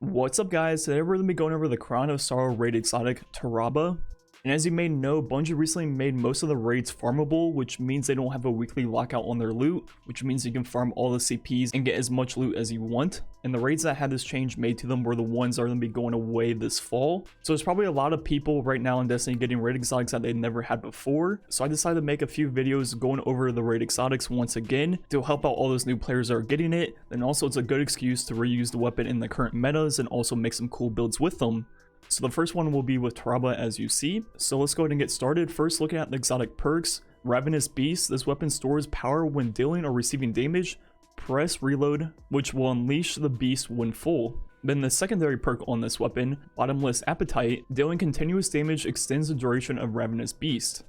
What's up guys, today we're going to be going over the Crown of Sorrow raid exotic Tarrabah. And as you may know, Bungie recently made most of the raids farmable, which means they don't have a weekly lockout on their loot, which means you can farm all the CPs and get as much loot as you want. And the raids that had this change made to them were the ones that are going to be going away this fall. So there's probably a lot of people right now in Destiny getting raid exotics that they never had before. So I decided to make a few videos going over the raid exotics once again to help out all those new players that are getting it. And also it's a good excuse to reuse the weapon in the current metas and also make some cool builds with them. So the first one will be with Tarrabah, as you see. So let's go ahead and get started. First, looking at the exotic perks. Ravenous Beast. This weapon stores power when dealing or receiving damage. Press reload, which will unleash the beast when full. Then the secondary perk on this weapon, Bottomless Appetite. Dealing continuous damage extends the duration of Ravenous Beast.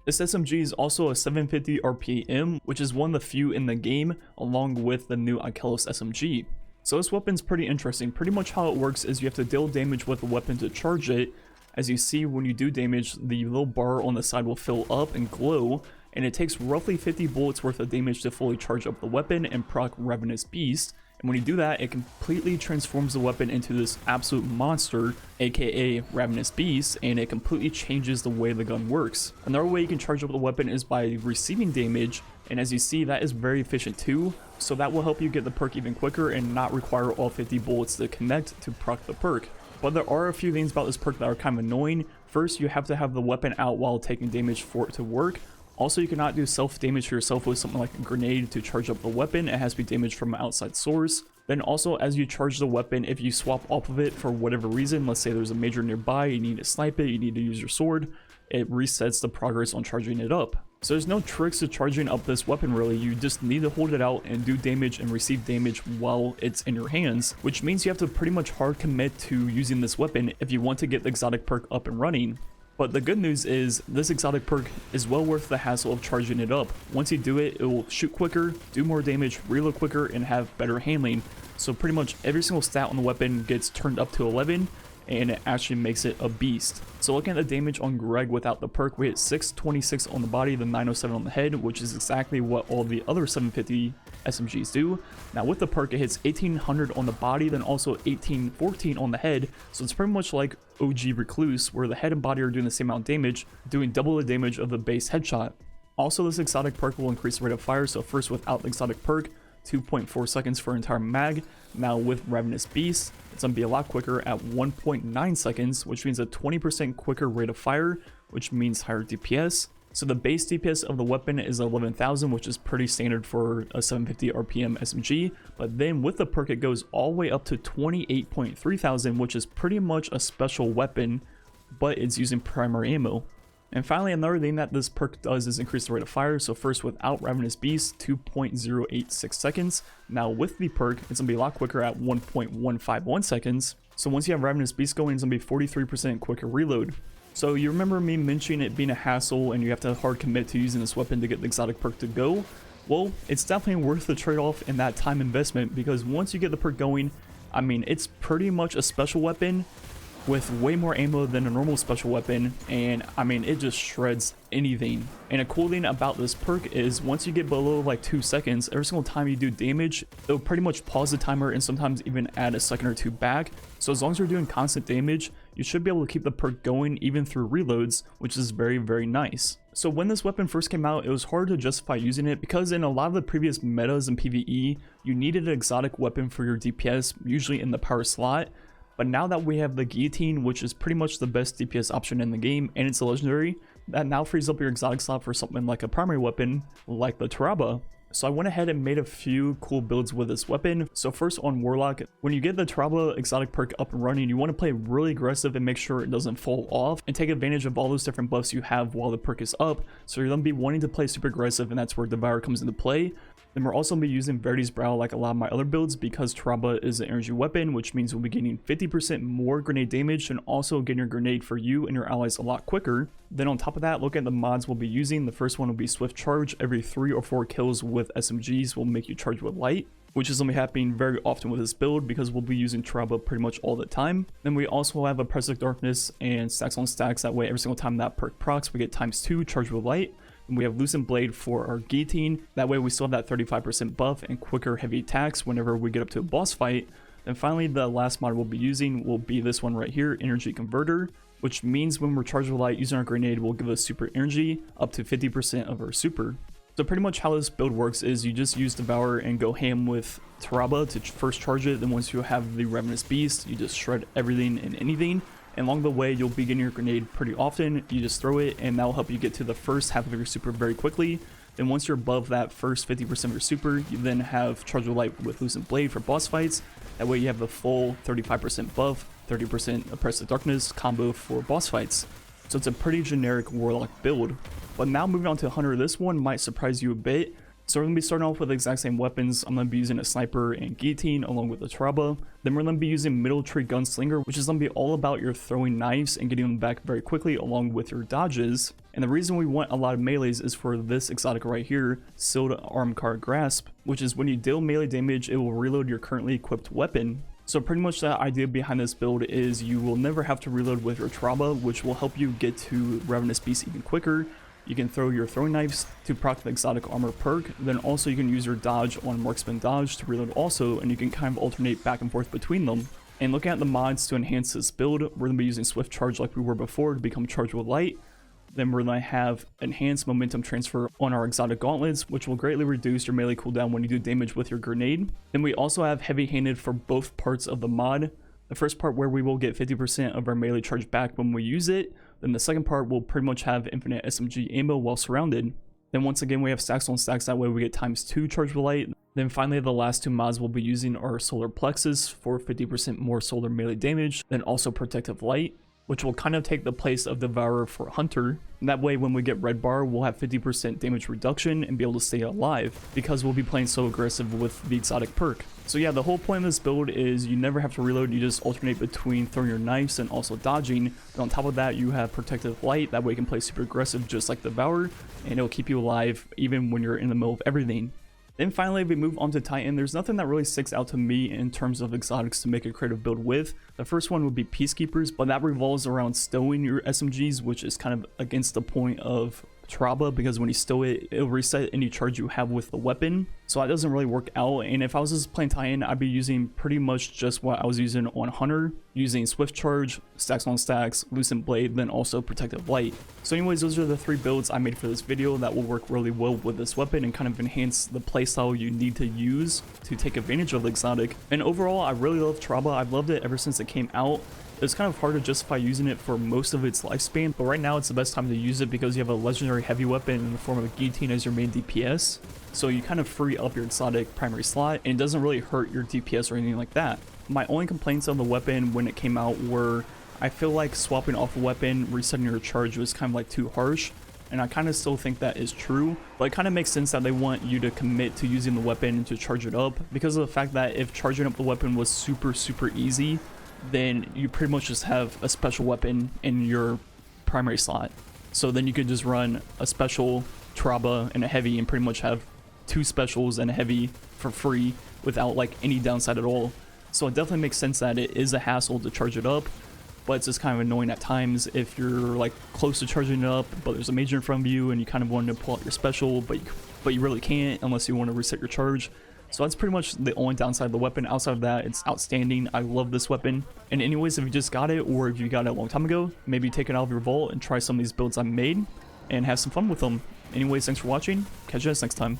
This SMG is also a 750 RPM, which is one of the few in the game, along with the new Ikelos SMG. So this weapon's pretty interesting. Pretty much how it works is you have to deal damage with the weapon to charge it. As you see, when you do damage, the little bar on the side will fill up and glow, and it takes roughly 50 bullets worth of damage to fully charge up the weapon and proc Ravenous Beast. And when you do that, it completely transforms the weapon into this absolute monster, aka Ravenous Beast, and it completely changes the way the gun works. Another way you can charge up the weapon is by receiving damage, and as you see, that is very efficient too, so that will help you get the perk even quicker and not require all 50 bullets to connect to proc the perk. But there are a few things about this perk that are kind of annoying. First, you have to have the weapon out while taking damage for it to work. Also, you cannot do self-damage to yourself with something like a grenade to charge up the weapon. It has to be damaged from an outside source. Then also, as you charge the weapon, if you swap off of it for whatever reason, let's say there's a major nearby, you need to snipe it, you need to use your sword, it resets the progress on charging it up. So there's no tricks to charging up this weapon really, you just need to hold it out and do damage and receive damage while it's in your hands, which means you have to pretty much hard commit to using this weapon if you want to get the exotic perk up and running. But the good news is this exotic perk is well worth the hassle of charging it up. Once you do it, it will shoot quicker, do more damage, reload quicker, and have better handling. So pretty much every single stat on the weapon gets turned up to 11, and it actually makes it a beast. So looking at the damage on Greg without the perk, we hit 626 on the body, the 907 on the head, which is exactly what all the other 750 SMGs do. Now with the perk, it hits 1800 on the body, then also 1814 on the head. So it's pretty much like OG Recluse, where the head and body are doing the same amount of damage, doing double the damage of the base headshot. Also, this exotic perk will increase the rate of fire. So first without the exotic perk, 2.4 seconds for entire mag. Now with Ravenous Beast, it's going to be a lot quicker at 1.9 seconds, which means a 20% quicker rate of fire, which means higher DPS. So the base DPS of the weapon is 11,000, which is pretty standard for a 750 RPM SMG. But then with the perk, it goes all the way up to 28.3 thousand, which is pretty much a special weapon, but it's using primary ammo. And finally, another thing that this perk does is increase the rate of fire. So first without Ravenous Beast, 2.086 seconds. Now with the perk, it's going to be a lot quicker at 1.151 seconds. So once you have Ravenous Beast going, it's going to be 43% quicker reload. So you remember me mentioning it being a hassle and you have to hard commit to using this weapon to get the exotic perk to go? Well, it's definitely worth the trade-off in that time investment, because once you get the perk going, I mean, it's pretty much a special weapon with way more ammo than a normal special weapon, and I mean, it just shreds anything. And a cool thing about this perk is once you get below like 2 seconds, every single time you do damage, it'll pretty much pause the timer and sometimes even add a second or two back. So as long as you're doing constant damage, you should be able to keep the perk going even through reloads, which is very, very nice. So when this weapon first came out, it was hard to justify using it because in a lot of the previous metas in PvE, you needed an exotic weapon for your DPS, usually in the power slot. But now that we have the Guillotine, which is pretty much the best DPS option in the game, and it's a legendary, that now frees up your exotic slot for something like a primary weapon, like the Tarrabah. So I went ahead and made a few cool builds with this weapon. So first on Warlock, when you get the Tarrabah exotic perk up and running, you want to play really aggressive and make sure it doesn't fall off, and take advantage of all those different buffs you have while the perk is up. So you're going to be wanting to play super aggressive, and that's where Devour comes into play. Then we're also going to be using Verity's Brow like a lot of my other builds, because Tarrabah is an energy weapon, which means we'll be getting 50% more grenade damage and also getting your grenade for you and your allies a lot quicker. Then on top of that, look at the mods we'll be using. The first one will be Swift Charge. Every 3 or 4 kills with SMGs will make you charge with light, which is going to be happening very often with this build because we'll be using Tarrabah pretty much all the time. Then we also have a Oppressive Darkness and stacks on stacks. That way every single time that perk procs, we get ×2 charge with light. And we have Loosened Blade for our Guillotine. That way we still have that 35% buff and quicker heavy attacks whenever we get up to a boss fight. And finally, the last mod we'll be using will be this one right here, Energy Converter, which means when we're charged with light, using our grenade will give us super energy up to 50% of our super. So pretty much how this build works is you just use Devour and go ham with Tarrabah to first charge it. Then once you have the Ravenous Beast, you just shred everything and anything. And along the way, you'll be getting your grenade pretty often. You just throw it and that'll help you get to the first half of your super very quickly. Then once you're above that first 50% of your super, you then have Charge with Light with Loosened Blade for boss fights. That way you have the full 35% buff, 30% Oppressive Darkness combo for boss fights. So it's a pretty generic Warlock build. But now moving on to Hunter, this one might surprise you a bit. So we're going to be starting off with the exact same weapons. I'm going to be using a Sniper and Guillotine along with the Tarrabah. Then we're going to be using Middle Tree Gunslinger, which is going to be all about your throwing knives and getting them back very quickly along with your dodges. And the reason we want a lot of melees is for this exotic right here, Sealed Armcar Grasp, which is when you deal melee damage, it will reload your currently equipped weapon. So pretty much the idea behind this build is you will never have to reload with your Tarrabah, which will help you get to Ravenous Beast even quicker. You can throw your throwing knives to proc the exotic armor perk, then also you can use your dodge on Marksman dodge to reload also, and you can kind of alternate back and forth between them. And looking at the mods to enhance this build, we're going to be using Swift Charge like we were before to become Charged with Light. Then we're going to have Enhanced Momentum Transfer on our exotic gauntlets, which will greatly reduce your melee cooldown when you do damage with your grenade. Then we also have Heavy Handed for both parts of the mod. The first part where we will get 50% of our melee charge back when we use it. Then the second part will pretty much have infinite SMG ammo while surrounded. Then once again we have stacks on stacks, that way we get ×2 Charge with Light. Then finally the last two mods we'll be using are Solar Plexus for 50% more solar melee damage, then also Protective Light, which will kind of take the place of Devourer for Hunter. And that way when we get red bar, we'll have 50% damage reduction and be able to stay alive because we'll be playing so aggressive with the exotic perk. So yeah, the whole point of this build is you never have to reload, you just alternate between throwing your knives and also dodging. And on top of that, you have Protective Light, that way you can play super aggressive just like Devourer, and it'll keep you alive even when you're in the middle of everything. Then finally, if we move on to Titan, there's nothing that really sticks out to me in terms of exotics to make a creative build with. The first one would be Peacekeepers, but that revolves around stowing your SMGs, which is kind of against the point of Tarrabah, because when you stow it, it'll reset any charge you have with the weapon. So that doesn't really work out, and if I was just playing Titan, I'd be using pretty much just what I was using on Hunter, using Swift Charge, stacks on stacks, Loosened Blade, then also Protective Light. So anyways, those are the 3 builds I made for this video that will work really well with this weapon and kind of enhance the playstyle you need to use to take advantage of the exotic. And overall, I really love Tarrabah. I've loved it ever since it came out. It's kind of hard to justify using it for most of its lifespan, but right now it's the best time to use it because you have a legendary heavy weapon in the form of a Guillotine as your main DPS. So you kind of free up your exotic primary slot, and it doesn't really hurt your DPS or anything like that. My only complaints on the weapon when it came out were, I feel like swapping off a weapon, resetting your charge was kind of like too harsh. And I kind of still think that is true, but it kind of makes sense that they want you to commit to using the weapon to charge it up because of the fact that if charging up the weapon was super easy, then you pretty much just have a special weapon in your primary slot. So then you could just run a special, Tarrabah, and a heavy and pretty much have 2 specials and a heavy for free without like any downside at all. So it definitely makes sense that it is a hassle to charge it up, but it's just kind of annoying at times if you're like close to charging it up, but there's a major in front of you and you kind of want to pull out your special, but you really can't unless you want to reset your charge. So that's pretty much the only downside of the weapon. Outside of that, it's outstanding. I love this weapon. And anyways, if you just got it or if you got it a long time ago, maybe take it out of your vault and try some of these builds I made and have some fun with them. Anyways, thanks for watching. Catch you guys next time.